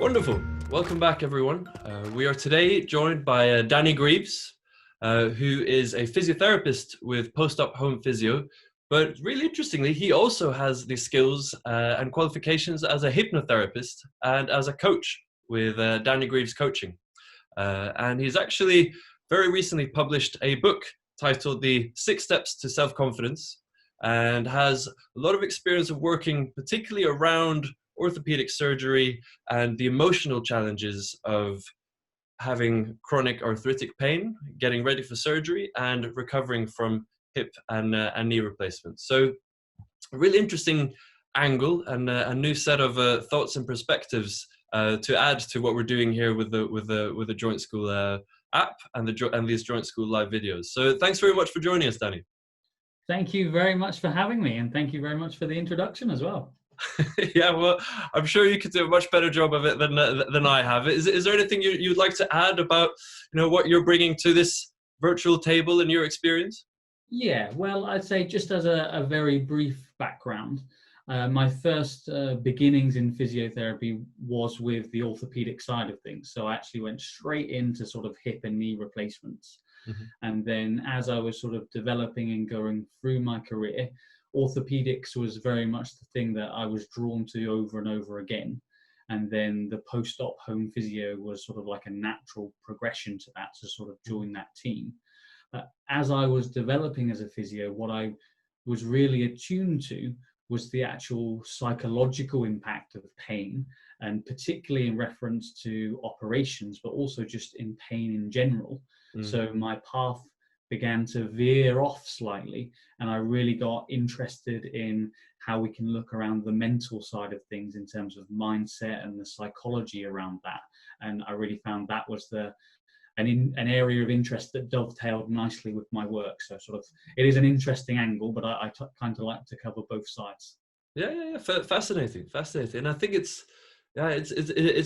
Wonderful. Welcome back, everyone. We are today joined by Danny Greeves, who is a physiotherapist with post-op home physio. But really interestingly, he also has the skills and qualifications as a hypnotherapist and as a coach with Danny Greeves Coaching. And he's actually very recently published a book titled The 6 Steps to Self-Confidence, and has a lot of experience of working particularly around orthopedic surgery and the emotional challenges of having chronic arthritic pain, getting ready for surgery, and recovering from hip and knee replacements. So a really interesting angle and a new set of thoughts and perspectives to add to what we're doing here with the Joint School app and these Joint School live videos. So thanks very much for joining us, Danny. Thank you very much for having me, and thank you very much for the introduction as well. Yeah, well, I'm sure you could do a much better job of it than I have. Is there anything you'd like to add about what you're bringing to this virtual table in your experience? Yeah, well, I'd say just as a very brief background, my first beginnings in physiotherapy was with the orthopedic side of things. So I actually went straight into sort of hip and knee replacements. Mm-hmm. And then as I was sort of developing and going through my career, orthopedics was very much the thing that I was drawn to over and over again. And then the post-op home physio was sort of like a natural progression to that, to sort of join that team. As I was developing as a physio, what I was really attuned to was the actual psychological impact of pain, and particularly in reference to operations, but also just in pain in general. So my path began to veer off slightly, and I really got interested in how we can look around the mental side of things in terms of mindset and the psychology around that. And I really found that was an area of interest that dovetailed nicely with my work. So sort of, it is an interesting angle, but I kind of like to cover both sides. Yeah. Fascinating. And I think it's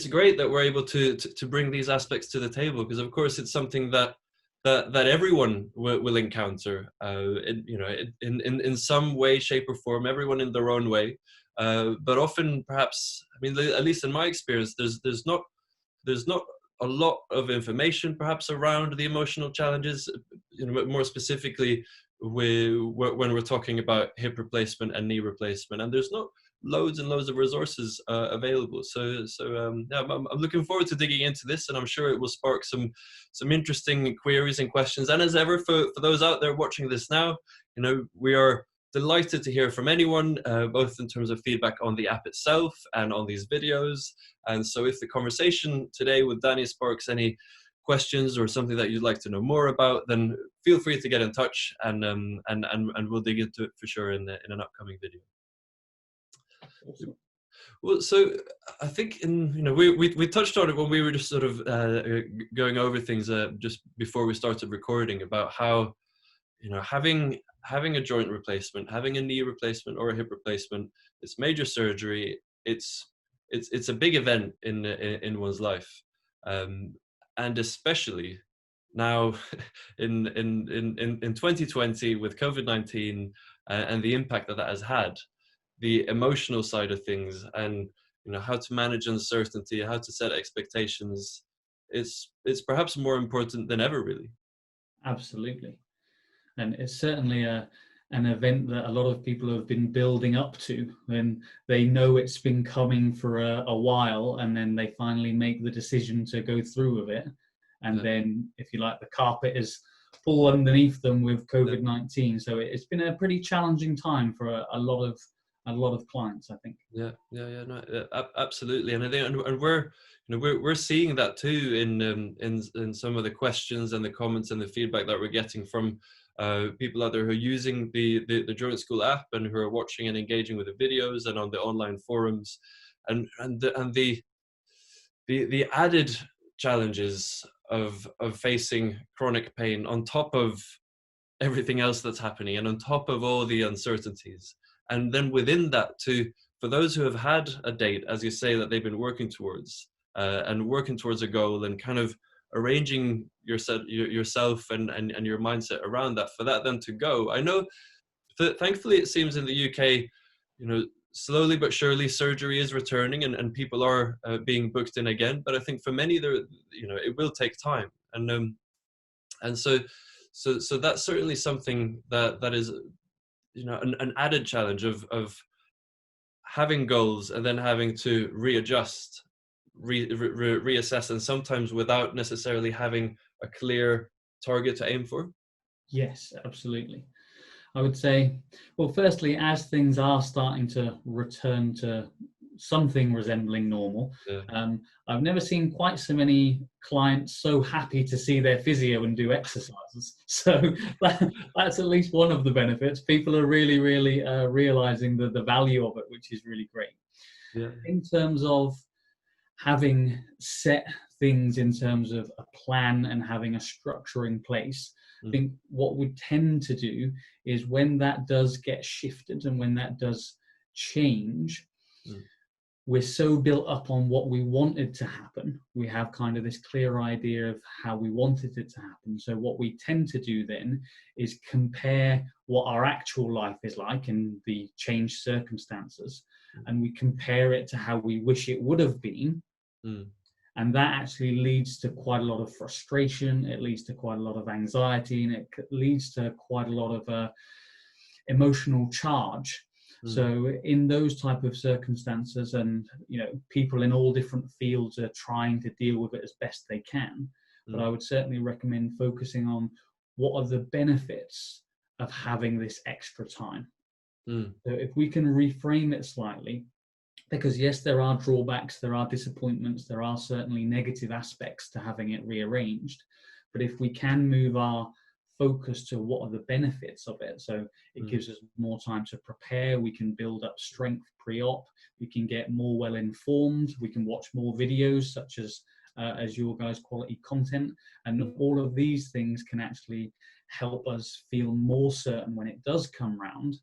great that we're able to bring these aspects to the table, because of course it's something that everyone will encounter, in some way, shape, or form. Everyone in their own way, but often, perhaps, I mean, at least in my experience, there's not a lot of information, perhaps, around the emotional challenges. More specifically, when we're talking about hip replacement and knee replacement, and there's not loads and loads of resources available. So yeah, I'm looking forward to digging into this, and I'm sure it will spark some interesting queries and questions. And as ever, for those out there watching this now, we are delighted to hear from anyone, both in terms of feedback on the app itself and on these videos. And so if the conversation today with Danny sparks any questions or something that you'd like to know more about, then feel free to get in touch, and we'll dig into it for sure in an upcoming video. Awesome. Well, so I think we touched on it when we were just sort of going over things just before we started recording, about how having a joint replacement, having a knee replacement or a hip replacement, it's major surgery. It's a big event in one's life, and especially now in 2020 with COVID-19 and the impact that has had. The emotional side of things, and how to manage uncertainty, how to set expectations, it's perhaps more important than ever, really. Absolutely. And it's certainly an event that a lot of people have been building up to, and they know it's been coming for a while, and then they finally make the decision to go through with it. And then, if you like, the carpet is full underneath them with COVID-19. So it's been a pretty challenging time for a lot of clients, I think. No, absolutely. And I think, and we're seeing that too in some of the questions and the comments and the feedback that we're getting from people out there who are using the Joint School app, and who are watching and engaging with the videos and on the online forums, and the added challenges of facing chronic pain on top of everything else that's happening, and on top of all the uncertainties. And then within that, for those who have had a date, as you say, that they've been working towards, and working towards a goal, and kind of arranging yourself and your mindset around that, for that then to go. I know that thankfully it seems in the UK, slowly but surely surgery is returning, and people are being booked in again. But I think for many, there, it will take time. And so that's certainly something that is, an added challenge of having goals and then having to readjust, reassess, and sometimes without necessarily having a clear target to aim for. Yes, absolutely. I would say, well, firstly, as things are starting to return to something resembling normal, Yeah. I've never seen quite so many clients so happy to see their physio and do exercises. So that's at least one of the benefits. People are really, really realizing the value of it, which is really great. Yeah. In terms of having set things in terms of a plan and having a structure in place, I think what we tend to do is when that does get shifted and when that does change, we're so built up on what we wanted to happen. We have kind of this clear idea of how we wanted it to happen. So what we tend to do then is compare what our actual life is like in the changed circumstances, and we compare it to how we wish it would have been. And that actually leads to quite a lot of frustration. It leads to quite a lot of anxiety, and it leads to quite a lot of emotional charge. So in those type of circumstances, and people in all different fields are trying to deal with it as best they can. But I would certainly recommend focusing on what are the benefits of having this extra time. So if we can reframe it slightly, because yes, there are drawbacks, there are disappointments, there are certainly negative aspects to having it rearranged. But if we can move our focus to what are the benefits of it, so it gives us more time to prepare, we can build up strength pre-op, we can get more well informed, we can watch more videos such as your guys' quality content, and all of these things can actually help us feel more certain when it does come round,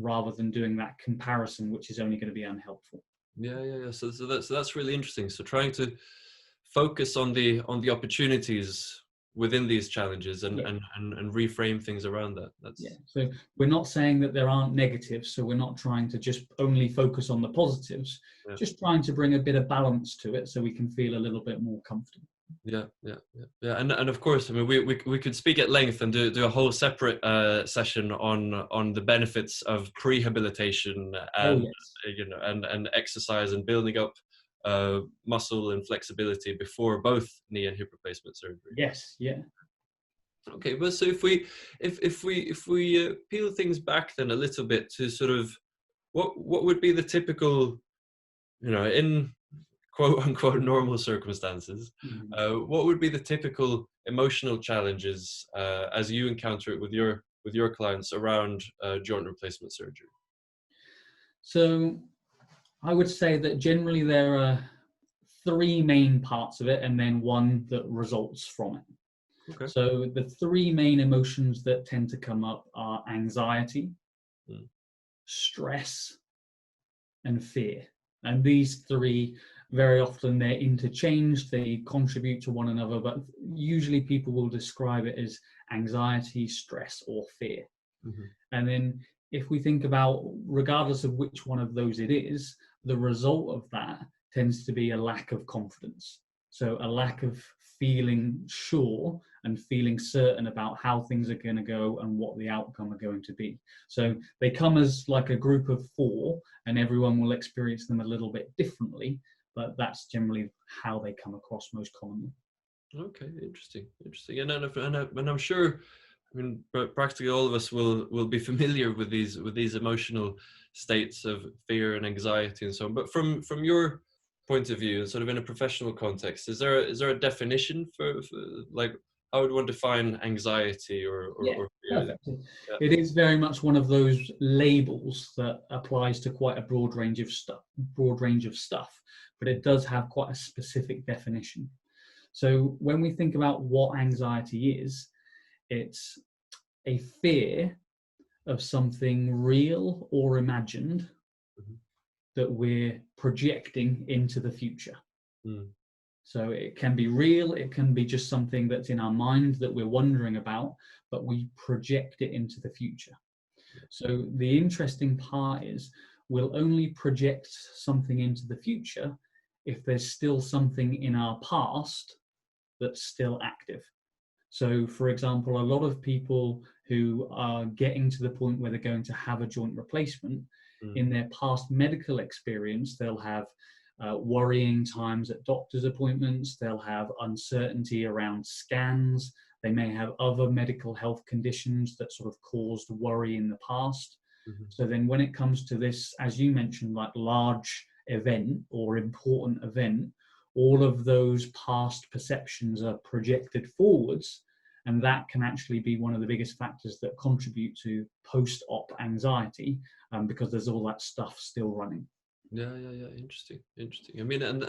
rather than doing that comparison, which is only going to be unhelpful. Yeah. So that's really interesting. So trying to focus on the opportunities within these challenges and reframe things around that. So we're not saying that there aren't negatives. So we're not trying to just only focus on the positives. Just trying to bring a bit of balance to it so we can feel a little bit more comfortable. Yeah. And of course, I mean, we could speak at length and do a whole separate session on the benefits of prehabilitation and and exercise and building up muscle and flexibility before both knee and hip replacement surgery. Yes. Yeah. Okay, well, so if we peel things back then a little bit to sort of what would be the typical, in quote unquote normal circumstances, what would be the typical emotional challenges as you encounter it with your clients around joint replacement surgery? So I would say that generally there are three main parts of it and then one that results from it. Okay. So the three main emotions that tend to come up are anxiety, stress, and fear. And these three, very often they're interchanged, they contribute to one another, but usually people will describe it as anxiety, stress, or fear. And then if we think about, regardless of which one of those it is, the result of that tends to be a lack of confidence. So a lack of feeling sure and feeling certain about how things are going to go and what the outcome are going to be. So they come as like a group of four, and everyone will experience them a little bit differently, but that's generally how they come across most commonly. Okay, interesting. And I'm sure, I mean, practically all of us will be familiar with these emotional states of fear and anxiety and so on. But from your point of view, sort of in a professional context, is there a definition for like how would one define anxiety or fear? Perfect. Yeah. It is very much one of those labels that applies to quite a broad range of stuff, but it does have quite a specific definition. So when we think about what anxiety is, it's a fear of something real or imagined that we're projecting into the future. So it can be real, it can be just something that's in our mind that we're wondering about, but we project it into the future. So the interesting part is we'll only project something into the future if there's still something in our past that's still active. So, for example, a lot of people who are getting to the point where they're going to have a joint replacement, in their past medical experience, they'll have worrying times at doctor's appointments, they'll have uncertainty around scans, they may have other medical health conditions that sort of caused worry in the past. So then when it comes to this, as you mentioned, like large event or important event, all of those past perceptions are projected forwards, and that can actually be one of the biggest factors that contribute to post-op anxiety, because there's all that stuff still running. Yeah. Interesting. I mean, and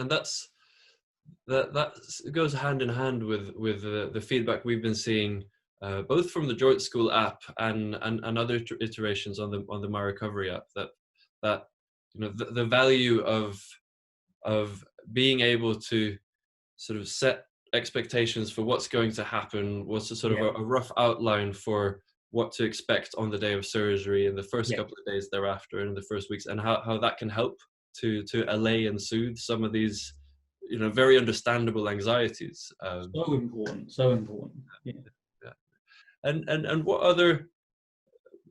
that goes hand in hand with the feedback we've been seeing, both from the Joint School app and other iterations on the myrecovery app, that you know the value of being able to sort of set expectations for what's going to happen, what's a sort of a rough outline for what to expect on the day of surgery in the first couple of days thereafter and in the first weeks, and how that can help to allay and soothe some of these, you know, very understandable anxieties. So important. Yeah. And what other,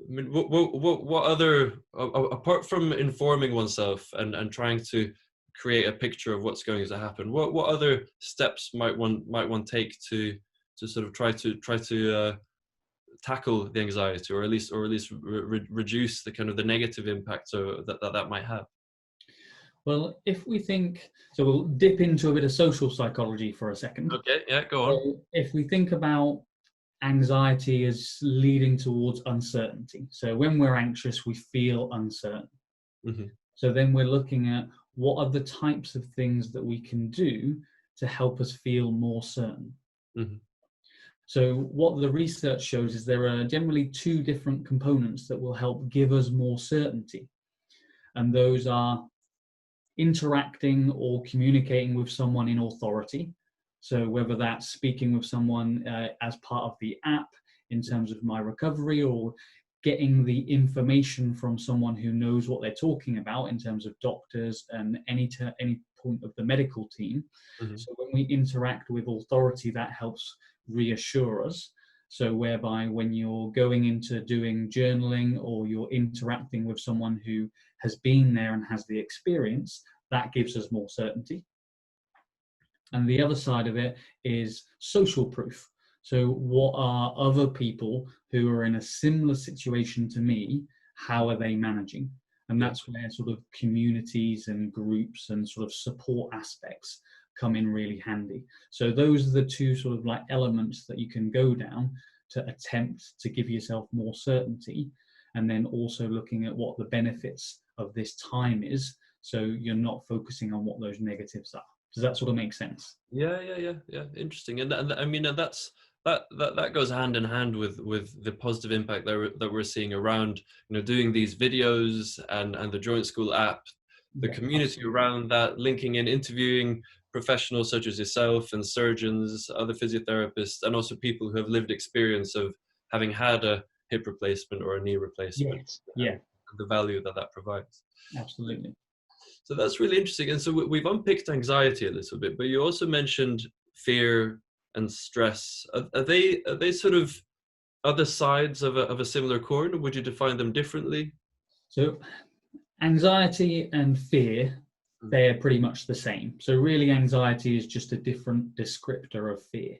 I mean, what other, apart from informing oneself and trying to create a picture of what's going to happen, what other steps might one take to sort of try to tackle the anxiety, or at least reduce the kind of the negative impact that might have? Well, if we think, so we'll dip into a bit of social psychology for a second. Okay, yeah, go on. So if we think about anxiety as leading towards uncertainty. So when we're anxious, we feel uncertain. So then we're looking at what are the types of things that we can do to help us feel more certain. So what the research shows is there are generally two different components that will help give us more certainty. And those are interacting or communicating with someone in authority. So whether that's speaking with someone as part of the app in terms of myrecovery, or getting the information from someone who knows what they're talking about in terms of doctors and any point of the medical team. So when we interact with authority, that helps reassure us. So whereby when you're going into doing journaling or you're interacting with someone who has been there and has the experience, that gives us more certainty. And the other side of it is social proof. So what are other people who are in a similar situation to me, how are they managing? And that's where sort of communities and groups and sort of support aspects come in really handy. So those are the two sort of like elements that you can go down to attempt to give yourself more certainty, and then also looking at what the benefits of this time is, so you're not focusing on what those negatives are. Does that sort of make sense? Yeah. Interesting. And I mean, that goes hand in hand with the positive impact that we're seeing around, you know, doing these videos and the Joint School app, the community around that, linking in, interviewing professionals such as yourself and surgeons, other physiotherapists, and also people who have lived experience of having had a hip replacement or a knee replacement. And the value that provides. Absolutely. So that's really interesting. And so we've unpicked anxiety a little bit, but you also mentioned fear and stress. Are they sort of other sides of a similar coin, or would you define them differently? So anxiety and fear, they're pretty much the same. So really anxiety is just a different descriptor of fear.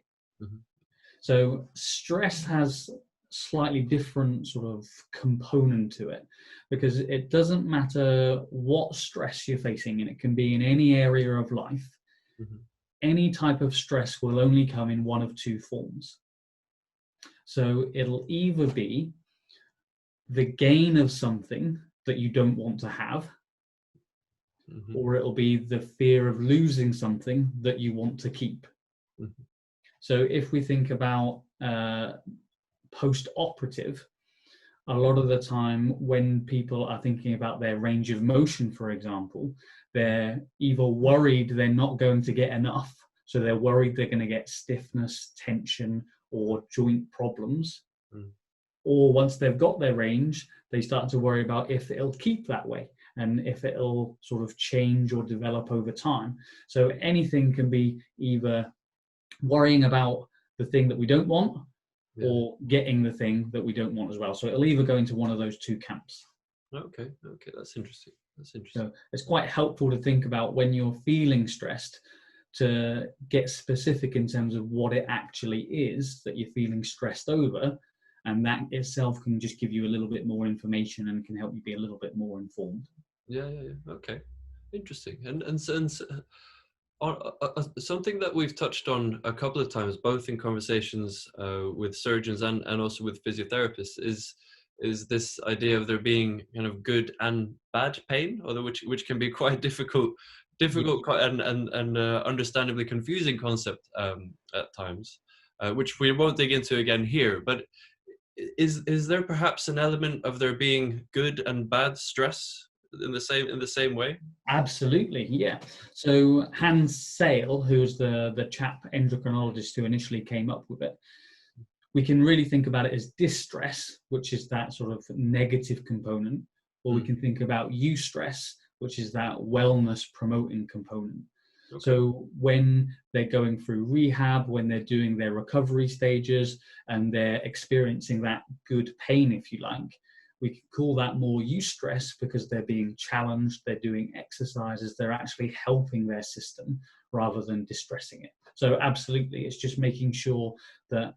So stress has slightly different sort of component to it, because it doesn't matter what stress you're facing, and it can be in any area of life. Any type of stress will only come in one of two forms. So it'll either be the gain of something that you don't want to have, or it'll be the fear of losing something that you want to keep. So if we think about post-operative, a lot of the time when people are thinking about their range of motion, for example, they're either worried they're not going to get enough. So they're worried they're going to get stiffness, tension, or joint problems. Or once they've got their range, they start to worry about if it'll keep that way. and if it'll sort of change or develop over time. So anything can be either worrying about the thing that we don't want, Yeah. or getting the thing that we don't want as well. So it'll either go into one of those two camps. Okay, that's interesting. That's interesting. So it's quite helpful to think about when you're feeling stressed, to get specific in terms of what it actually is that you're feeling stressed over, and that itself can just give you a little bit more information and can help you be a little bit more informed. Yeah. Okay, interesting. Something that we've touched on a couple of times, both in conversations with surgeons and also with physiotherapists, is this idea of there being kind of good and bad pain, although which can be quite difficult and understandably confusing concept at times, which we won't dig into again here. But is there perhaps an element of there being good and bad stress in the same way? Absolutely, yeah. So Hans Sale, who's the chap endocrinologist who initially came up with it, we can really think about it as distress, which is that sort of negative component, or we can think about eustress, which is that wellness promoting component. Okay. So when they're going through rehab, when they're doing their recovery stages and they're experiencing that good pain, if you like, we can call that more eustress because they're being challenged, they're doing exercises, they're actually helping their system rather than distressing it. So absolutely, it's just making sure that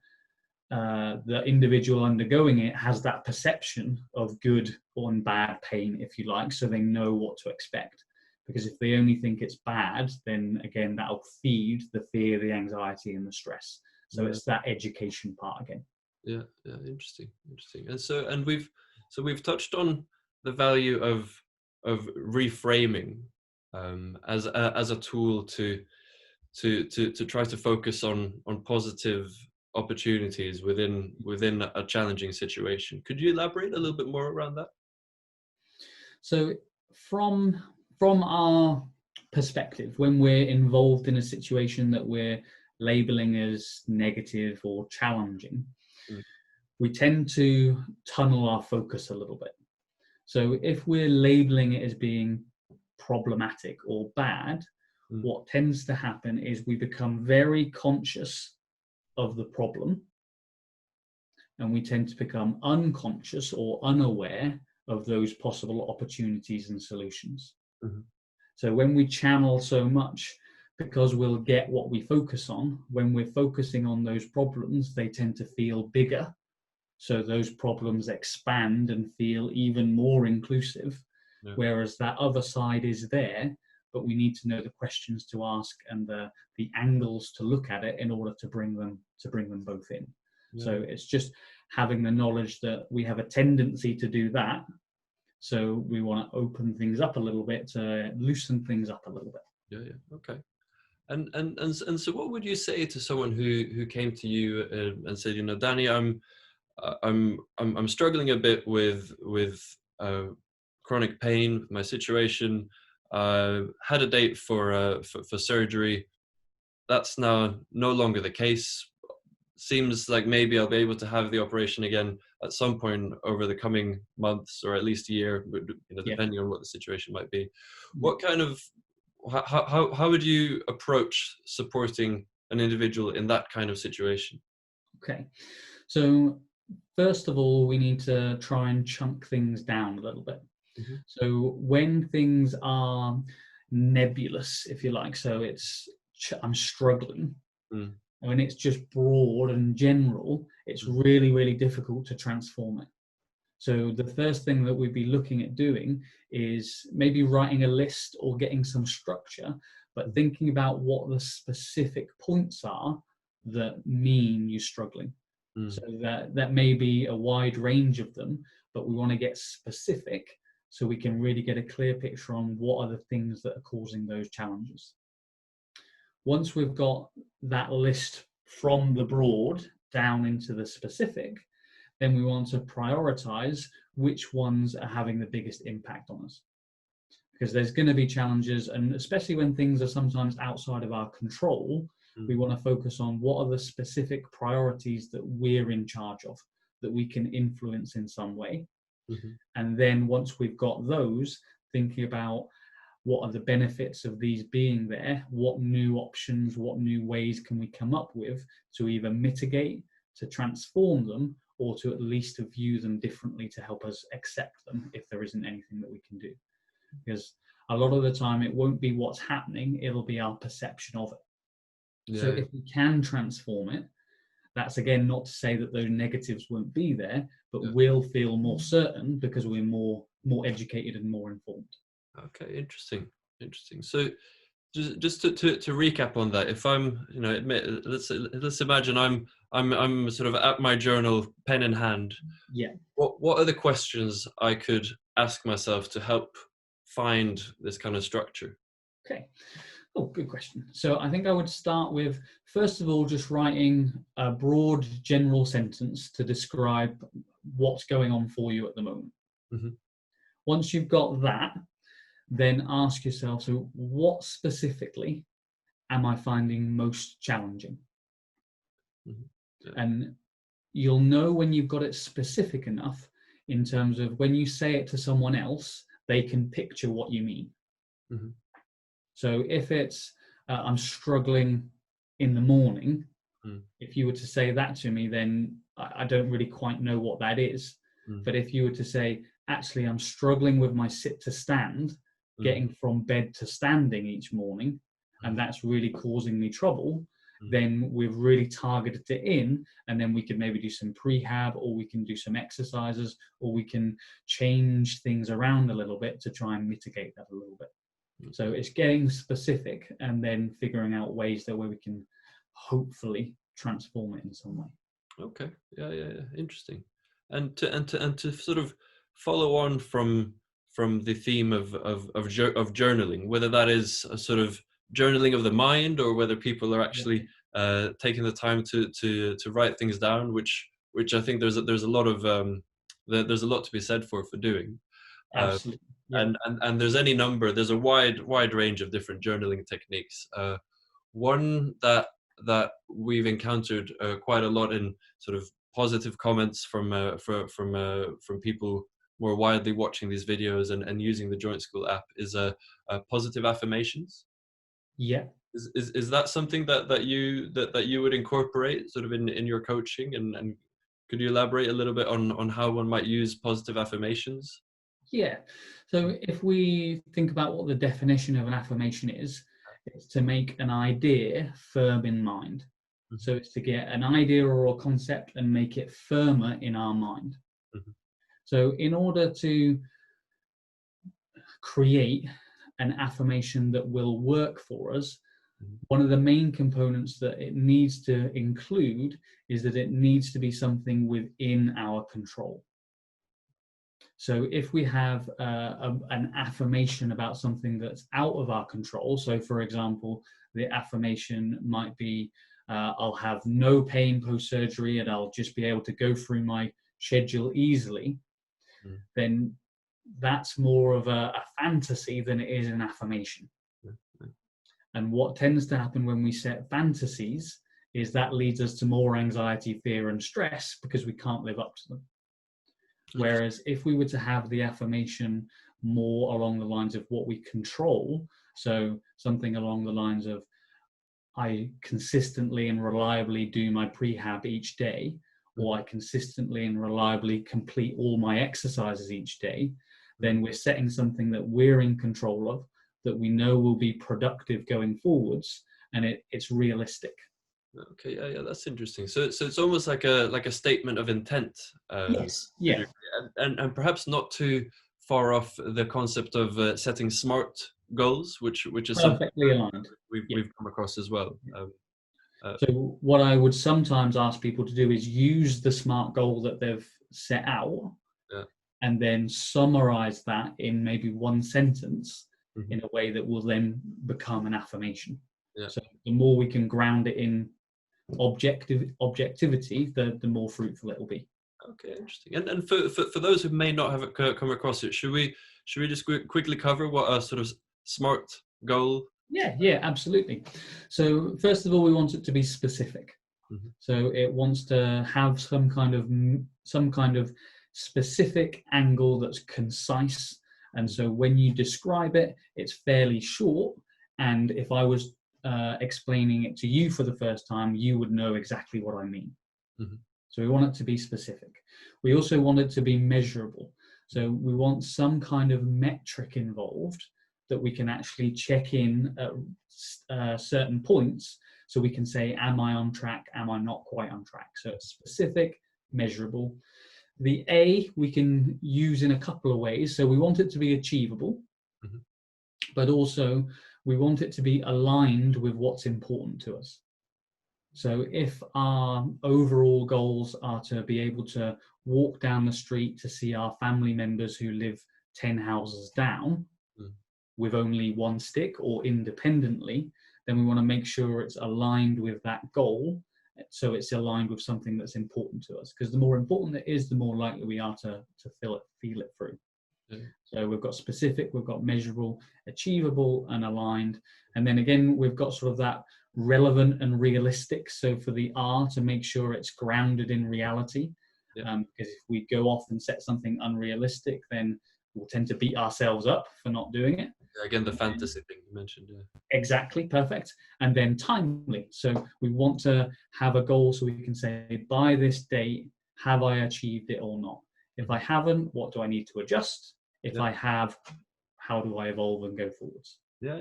the individual undergoing it has that perception of good or bad pain, if you like, so they know what to expect. Because if they only think it's bad, then again, that'll feed the fear, the anxiety, and the stress. So it's that education part again. Yeah, interesting. And we've touched on the value of reframing as a tool to try to focus on positive opportunities within a challenging situation. Could you elaborate a little bit more around that? So from our perspective, when we're involved in a situation that we're labeling as negative or challenging, we tend to tunnel our focus a little bit. So if we're labeling it as being problematic or bad, what tends to happen is we become very conscious of the problem, and we tend to become unconscious or unaware of those possible opportunities and solutions. So when we channel so much, because we'll get what we focus on, when we're focusing on those problems, they tend to feel bigger. So those problems expand and feel even more inclusive, whereas that other side is there, but we need to know the questions to ask and the angles to look at it in order to bring them both in. So it's just having the knowledge that we have a tendency to do that. So we want to open things up a little bit, to loosen things up a little bit. Okay. And so what would you say to someone who came to you and said, Danny, I'm struggling a bit with chronic pain with my situation. Had a date for surgery. That's now no longer the case. Seems like maybe I'll be able to have the operation again at some point over the coming months, or at least a year, depending on what the situation might be. What kind of how would you approach supporting an individual in that kind of situation? Okay, so first of all, we need to try and chunk things down a little bit. So when things are nebulous, if you like, so I'm struggling, when it's just broad and general, it's really, really difficult to transform it. So the first thing that we'd be looking at doing is maybe writing a list or getting some structure, but thinking about what the specific points are that mean you're struggling. So that may be a wide range of them, but we want to get specific so we can really get a clear picture on what are the things that are causing those challenges. Once we've got that list from the broad down into the specific, then we want to prioritize which ones are having the biggest impact on us. Because there's going to be challenges, and especially when things are sometimes outside of our control, we want to focus on what are the specific priorities that we're in charge of, that we can influence in some way. And then once we've got those, thinking about what are the benefits of these being there, what new options, what new ways can we come up with to either mitigate, to transform them, or to at least to view them differently to help us accept them if there isn't anything that we can do. Because a lot of the time it won't be what's happening, it'll be our perception of it. Yeah. So if we can transform it, that's again not to say that those negatives won't be there, but we'll feel more certain because we're more educated and more informed. Okay, interesting. So just to recap on that, if I'm, let's imagine I'm sort of at my journal, pen in hand. Yeah. What are the questions I could ask myself to help find this kind of structure? Okay. Oh, good question. So I think I would start with, first of all, just writing a broad general sentence to describe what's going on for you at the moment. Mm-hmm. Once you've got that, then ask yourself, so what specifically am I finding most challenging? Mm-hmm. Yeah. And you'll know when you've got it specific enough in terms of when you say it to someone else, they can picture what you mean. Mm-hmm. So if it's, I'm struggling in the morning, if you were to say that to me, then I don't really quite know what that is. But if you were to say, actually, I'm struggling with my sit to stand, getting from bed to standing each morning, and that's really causing me trouble, then we've really targeted it in, and then we could maybe do some prehab, or we can do some exercises, or we can change things around a little bit to try and mitigate that a little bit. So it's getting specific and then figuring out ways that where we can hopefully transform it in some way. Okay. Yeah. Interesting. And to sort of follow on from the theme of journaling, whether that is a sort of journaling of the mind, or whether people are actually taking the time to write things down, which I think there's a lot of there's a lot to be said for doing. Absolutely. Yeah. And there's there's a wide range of different journaling techniques. One that we've encountered quite a lot in sort of positive comments from people more widely watching these videos and using the Joint School app is positive affirmations. Yeah. Is that something that you would incorporate sort of in your coaching, and could you elaborate a little bit on how one might use positive affirmations? Yeah. So if we think about what the definition of an affirmation is, it's to make an idea firm in mind. So it's to get an idea or a concept and make it firmer in our mind. So in order to create an affirmation that will work for us, one of the main components that it needs to include is that it needs to be something within our control. So if we have an affirmation about something that's out of our control, so for example, the affirmation might be, I'll have no pain post-surgery and I'll just be able to go through my schedule easily, then that's more of a fantasy than it is an affirmation. And what tends to happen when we set fantasies is that leads us to more anxiety, fear, and stress because we can't live up to them. Whereas if we were to have the affirmation more along the lines of what we control, so something along the lines of, I consistently and reliably do my prehab each day, or I consistently and reliably complete all my exercises each day, then we're setting something that we're in control of, that we know will be productive going forwards, and it's realistic. Okay, yeah, that's interesting. So it's almost like a statement of intent. Yes, yeah, and perhaps not too far off the concept of setting SMART goals, which is perfectly aligned. We've come across as well. So what I would sometimes ask people to do is use the SMART goal that they've set out, and then summarize that in maybe one sentence in a way that will then become an affirmation. So the more we can ground it in objectivity, the more fruitful it will be. Okay, interesting. And for those who may not have come across it, should we just quickly cover what a sort of SMART goal? Yeah, absolutely. So first of all, we want it to be specific. So it wants to have some kind of specific angle that's concise, And so when you describe it, it's fairly short. And if I was explaining it to you for the first time, you would know exactly what I mean. Mm-hmm. So we want it to be specific. We also want it to be measurable. So we want some kind of metric involved that we can actually check in at certain points, so we can say, am I on track? Am I not quite on track? So it's specific, measurable. The A we can use in a couple of ways. So we want it to be achievable, Mm-hmm. but also we want it to be aligned with what's important to us. So if our overall goals are to be able to walk down the street to see our family members who live 10 houses down with only one stick or independently, then we want to make sure it's aligned with that goal. So it's aligned with something that's important to us, because the more important it is, the more likely we are to feel it through. Yeah. So we've got specific, we've got measurable, achievable, and aligned. And then again, we've got sort of that relevant and realistic. So for the R, to make sure it's grounded in reality. Yeah. Because if we go off and set something unrealistic, then we'll tend to beat ourselves up for not doing it. Again, the fantasy thing you mentioned. Yeah. Exactly, perfect. And then timely. So we want to have a goal so we can say, by this date, have I achieved it or not? If I haven't, what do I need to adjust? If I have, how do I evolve and go forwards? Yeah,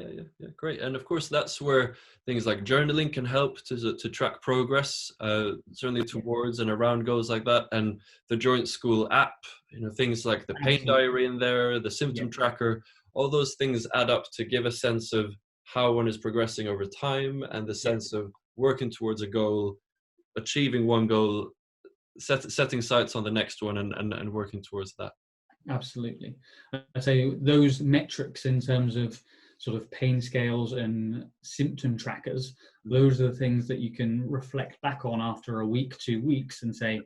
great. And of course, that's where things like journaling can help to track progress, certainly towards and around goals like that. And the Joint School app, things like the pain diary in there, the symptom tracker, all those things add up to give a sense of how one is progressing over time, and the sense of working towards a goal, achieving one goal, setting sights on the next one, and working towards that. Absolutely. I'd say those metrics in terms of sort of pain scales and symptom trackers, those are the things that you can reflect back on after a week, 2 weeks, and say,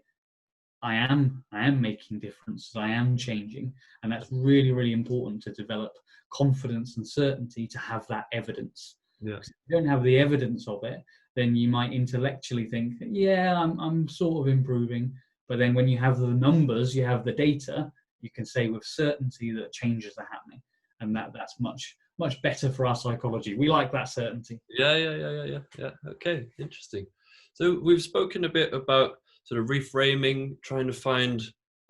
I am making differences, I am changing. And that's really, really important to develop confidence and certainty, to have that evidence. Yeah. If you don't have the evidence of it, then you might intellectually think, I'm sort of improving. But then when you have the numbers, you have the data, you can say with certainty that changes are happening. And that's much better for our psychology. We like that certainty. Yeah. Okay, interesting. So we've spoken a bit about sort of reframing, trying to find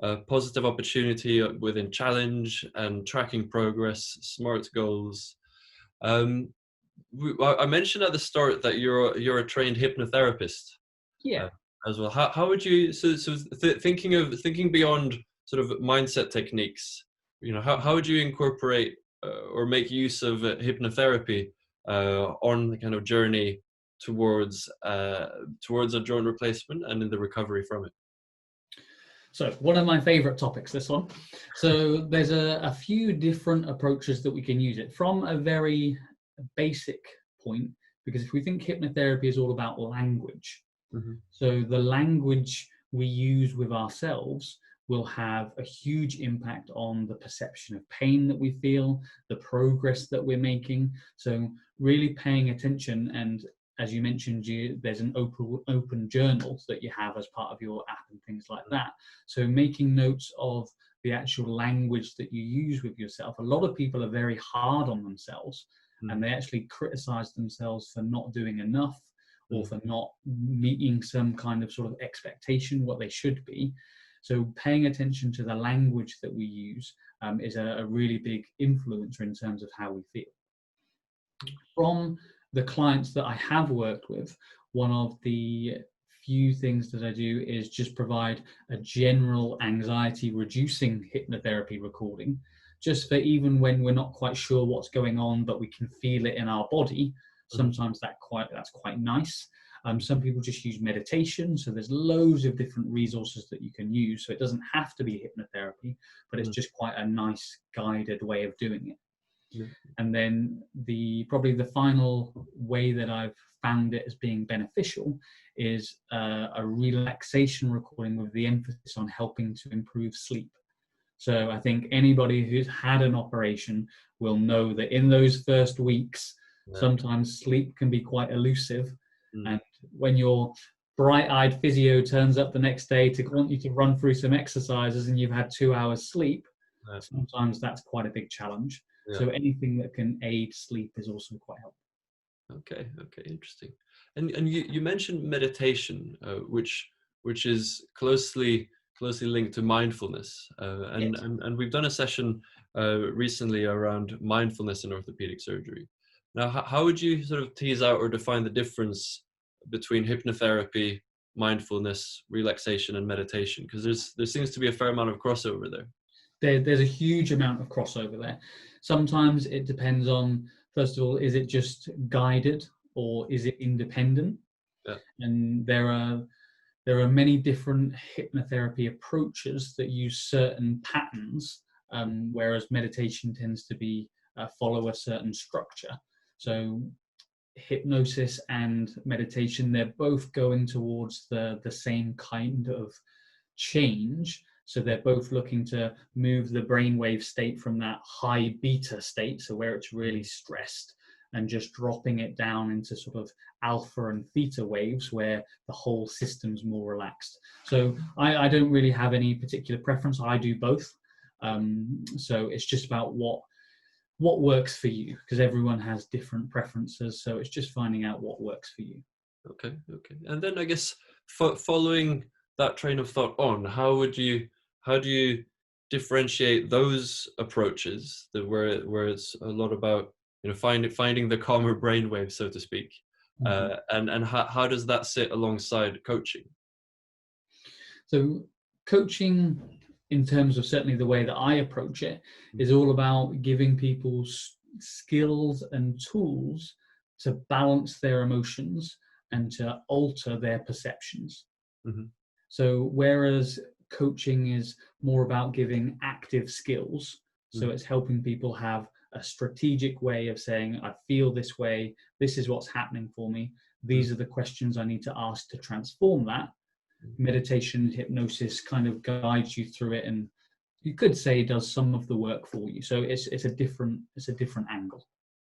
a positive opportunity within challenge and tracking progress, SMART goals. I mentioned at the start that you're a trained hypnotherapist. Yeah. As well. How would you thinking beyond sort of mindset techniques? How would you incorporate or make use of hypnotherapy on the kind of journey towards a joint replacement and in the recovery from it? So one of my favorite topics, this one. So there's a few different approaches that we can use it from. A very basic point, because if we think hypnotherapy is all about language, so the language we use with ourselves will have a huge impact on the perception of pain that we feel, the progress that we're making. So really paying attention, and as you mentioned, there's an open journal that you have as part of your app and things like that. So making notes of the actual language that you use with yourself. A lot of people are very hard on themselves, and they actually criticize themselves for not doing enough, or for not meeting some kind of sort of expectation, what they should be. So paying attention to the language that we use is a really big influencer in terms of how we feel. From the clients that I have worked with, one of the few things that I do is just provide a general anxiety reducing hypnotherapy recording, just for even when we're not quite sure what's going on, but we can feel it in our body. Sometimes that's quite nice. Some people just use meditation. So there's loads of different resources that you can use. So it doesn't have to be hypnotherapy, but it's just quite a nice guided way of doing it. Yeah. And then probably the final way that I've found it as being beneficial is a relaxation recording with the emphasis on helping to improve sleep. So I think anybody who's had an operation will know that in those first weeks, sometimes sleep can be quite elusive. And when your bright-eyed physio turns up the next day to want you to run through some exercises and you've had 2 hours sleep, Yeah. sometimes that's quite a big challenge. Yeah. So anything that can aid sleep is also quite helpful. Okay. Okay. Interesting. And you mentioned meditation, which is closely linked to mindfulness. Yes. And we've done a session recently around mindfulness in orthopedic surgery. Now, how would you sort of tease out or define the difference between hypnotherapy, mindfulness, relaxation, and meditation? Because there seems to be a fair amount of crossover there. There's a huge amount of crossover there. Sometimes it depends on, first of all, is it just guided or is it independent? Yeah. And there are many different hypnotherapy approaches that use certain patterns, whereas meditation tends to be follow a certain structure. So hypnosis and meditation, they're both going towards the same kind of change. So they're both looking to move the brainwave state from that high beta state, so where it's really stressed, and just dropping it down into sort of alpha and theta waves where the whole system's more relaxed. So I don't really have any particular preference. I do both. So it's just about what works for you, because everyone has different preferences. So it's just finding out what works for you. Okay. Okay. And then I guess following that train of thought on, how do you differentiate those approaches where it's a lot about finding the calmer brainwave, so to speak, Mhm. and how does that sit alongside coaching? So coaching, in terms of certainly the way that I approach it, is all about giving people skills and tools to balance their emotions and to alter their perceptions. Mm-hmm. So whereas coaching is more about giving active skills, so Mm-hmm. it's helping people have a strategic way of saying, I feel this way, this is what's happening for me, these are the questions I need to ask to transform that. Meditation and hypnosis kind of guides you through it, and you could say does some of the work for you. So it's a different angle,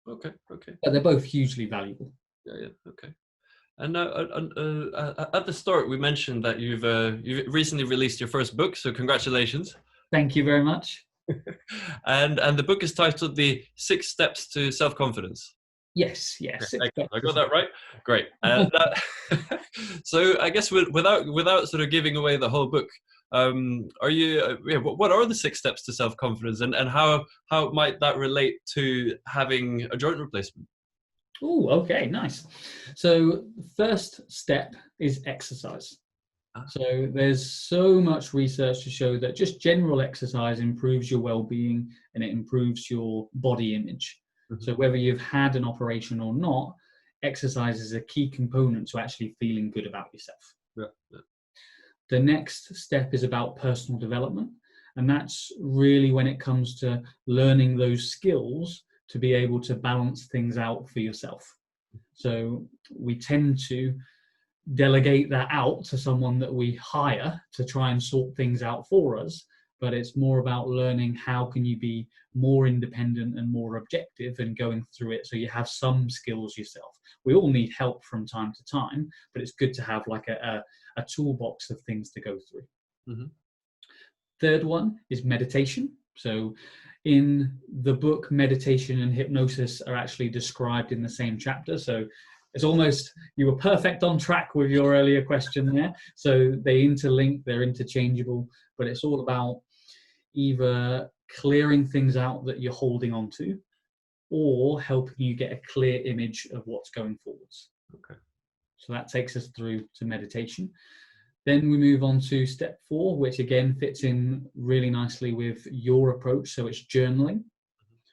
Okay. Okay. but they're both hugely valuable. Yeah. Yeah. Okay. And at the start, we mentioned that you've recently released your first book, so congratulations. Thank you very much. And the book is titled "The 6 Steps to Self-Confidence." Yes, Yeah, yes. excellent. I got that right. Great. So I guess without sort of giving away the whole book, are you? What are the 6 steps to self-confidence, and how might that relate to having a joint replacement? Oh, okay, nice. So the first step is exercise. Ah. So there's so much research to show that just general exercise improves your well-being and it improves your body image. Mhm. So whether you've had an operation or not, exercise is a key component to actually feeling good about yourself. Yeah, yeah. The next step is about personal development, and that's really when it comes to learning those skills to be able to balance things out for yourself. So we tend to delegate that out to someone that we hire to try and sort things out for us, but it's more about learning how can you be more independent and more objective and going through it so you have some skills yourself. We all need help from time to time, but it's good to have like a toolbox of things to go through. Mm-hmm. Third one is meditation. So in the book, meditation and hypnosis are actually described in the same chapter. So it's almost, you were perfect on track with your earlier question there. So they interlink, they're interchangeable, but it's all about either clearing things out that you're holding on to or helping you get a clear image of what's going forwards. Okay. So that takes us through to meditation. Then we move on to step 4, which again fits in really nicely with your approach. So it's journaling.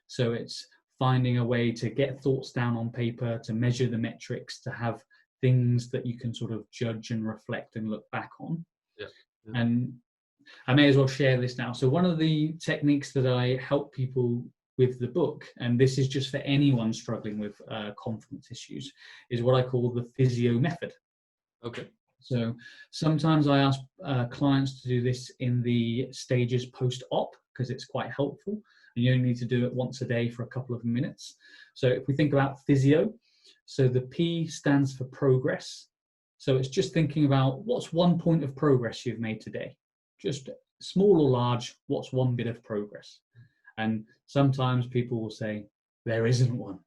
So it's finding a way to get thoughts down on paper, to measure the metrics, to have things that you can sort of judge and reflect and look back on. Yeah. Yeah. And I may as well share this now. So one of the techniques that I help people with the book, and this is just for anyone struggling with confidence issues, is what I call the physio method. Okay. So sometimes I ask clients to do this in the stages post-op because it's quite helpful, and you only need to do it once a day for a couple of minutes. So if we think about physio, so the P stands for progress. So it's just thinking about what's one point of progress you've made today. Just small or large, what's one bit of progress? And sometimes people will say, there isn't one.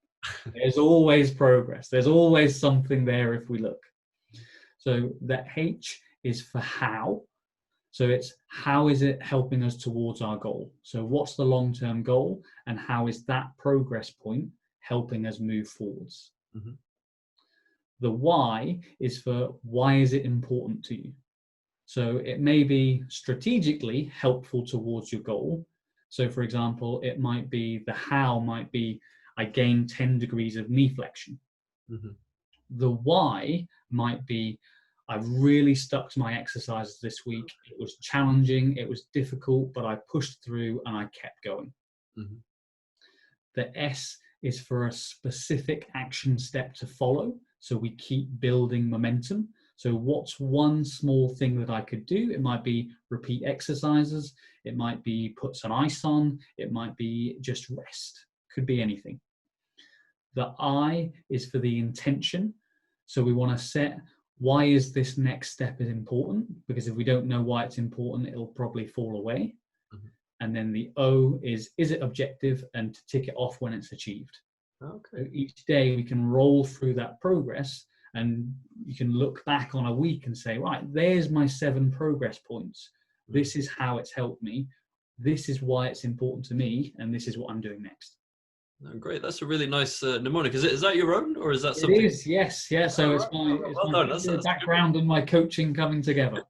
There's always progress. There's always something there if we look. So that H is for how. So it's how is it helping us towards our goal? So what's the long-term goal, and how is that progress point helping us move forwards? Mm-hmm. The why is for why is it important to you? So it may be strategically helpful towards your goal. So for example, it might be the how might be I gained 10 degrees of knee flexion. Mm-hmm. The why might be I've really stuck to my exercises this week. It was challenging, it was difficult, but I pushed through and I kept going. Mm-hmm. The S is for a specific action step to follow, so we keep building momentum. So what's one small thing that I could do? It might be repeat exercises, it might be put some ice on, it might be just rest, could be anything. The I is for the intention. So we want to set why is this next step is important, because if we don't know why it's important, it'll probably fall away. Mm-hmm. And then the O is it objective, and to tick it off when it's achieved. Okay. So each day we can roll through that progress, and you can look back on a week and say, right, there's my 7 progress points. Mm-hmm. This is how it's helped me. This is why it's important to me, and this is what I'm doing next. Oh, great, that's a really nice mnemonic. Is that your own, or is that something? It is, yes, yeah. So it's my background and my coaching coming together.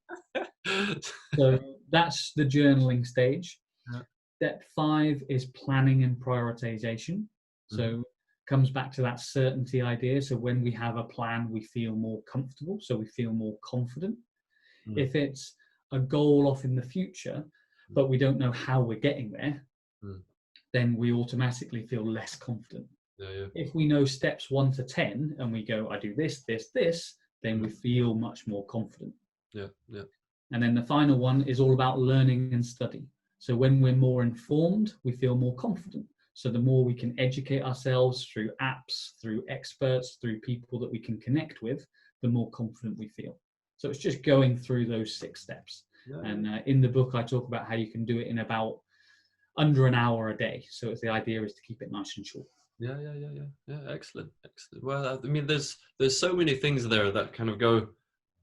So that's the journaling stage. Yeah. Step 5 is planning and prioritization. So comes back to that certainty idea. So when we have a plan, we feel more comfortable, so we feel more confident. If it's a goal off in the future, but we don't know how we're getting there, then we automatically feel less confident. Yeah. If we know steps 1 to 10 and we go, I do this, then we feel much more confident. Yeah. And then the final one is all about learning and study. So when we're more informed, we feel more confident. So the more we can educate ourselves through apps, through experts, through people that we can connect with, the more confident we feel. So it's just going through those 6 steps. Yeah. And in the book, I talk about how you can do it in about under an hour a day. So it's the idea is to keep it nice and short. Yeah. Excellent. Well, I mean, there's so many things there that kind of go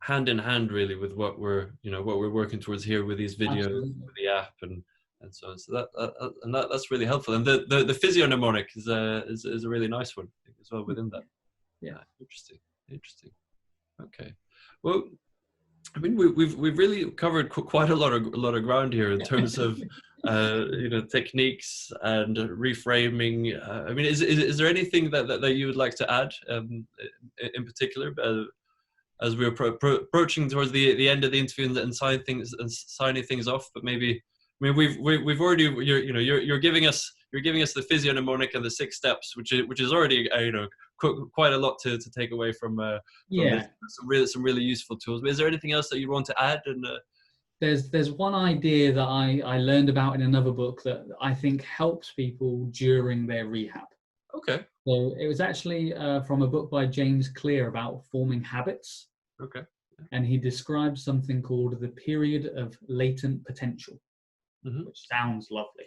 hand in hand, really, with what we're working towards here with these videos, Absolutely. With the app, and so on. So that's really helpful. And the physio mnemonic is a really nice one as well within that. Yeah. Interesting. Okay. Well, I mean, we've really covered quite a lot of ground here in terms of techniques and reframing. I mean, is there anything that you would like to add in particular as we're approaching towards the end of the interview and signing things off? But maybe, I mean, we've already you're giving us the physio mnemonic and the 6 steps, which is already quite a lot to take away from this. Some really useful tools. But is there anything else that you want to add? And there's one idea that I learned about in another book that I think helps people during their rehab. Okay. So it was actually from a book by James Clear about forming habits. Okay. And he describes something called the period of latent potential, which sounds lovely.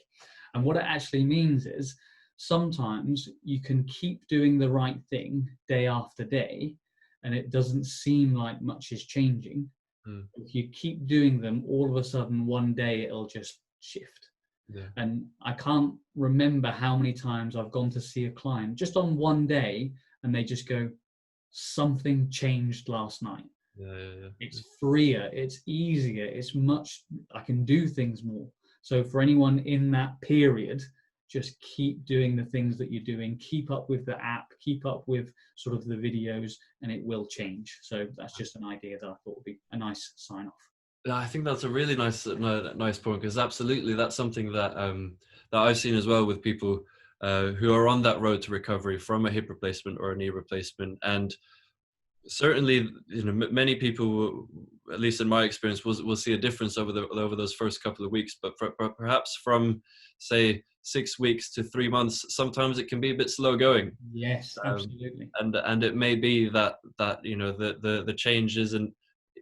And what it actually means is sometimes you can keep doing the right thing day after day, and it doesn't seem like much is changing. If you keep doing them, all of a sudden one day it'll just shift. Yeah. And I can't remember how many times I've gone to see a client just on one day and they just go, something changed last night. Yeah. It's freer, it's easier, I can do things more. So for anyone in that period, just keep doing the things that you're doing, keep up with the app, keep up with sort of the videos, and it will change. So that's just an idea that I thought would be a nice sign off. Yeah, I think that's a really nice point, because absolutely that's something that that I've seen as well with people who are on that road to recovery from a hip replacement or a knee replacement. And certainly, many people, at least in my experience, will see a difference over those first couple of weeks. But perhaps from, say, 6 weeks to 3 months, sometimes it can be a bit slow going. Yes, absolutely. And it may be that the change isn't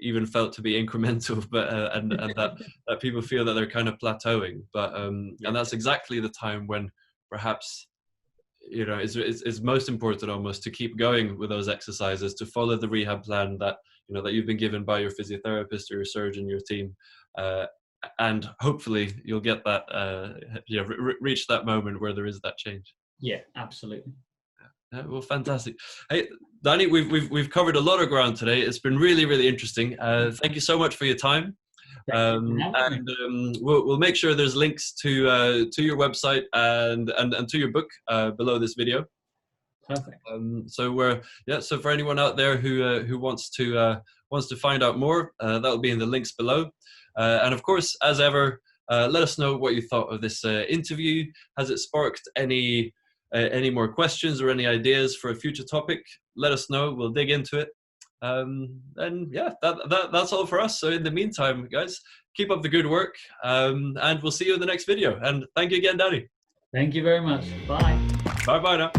even felt to be incremental, but and that people feel that they're kind of plateauing. But and that's exactly the time when perhaps, you know, it's most important almost to keep going with those exercises, to follow the rehab plan that, you know, that you've been given by your physiotherapist or your surgeon, your team, and hopefully you'll get that, reach that moment where there is that change. Yeah, absolutely. Well, fantastic. Hey, Danny, we've covered a lot of ground today. It's been really, really interesting. Thank you so much for your time. We'll make sure there's links to your website and to your book below this video. Perfect. So for anyone out there who wants to find out more, that'll be in the links below. And of course, as ever, let us know what you thought of this interview. Has it sparked any more questions or any ideas for a future topic? Let us know. We'll dig into it. And yeah, that's all for us. So in the meantime, guys, keep up the good work, and we'll see you in the next video. And thank you again, Danny. Thank you very much. Bye. Bye now.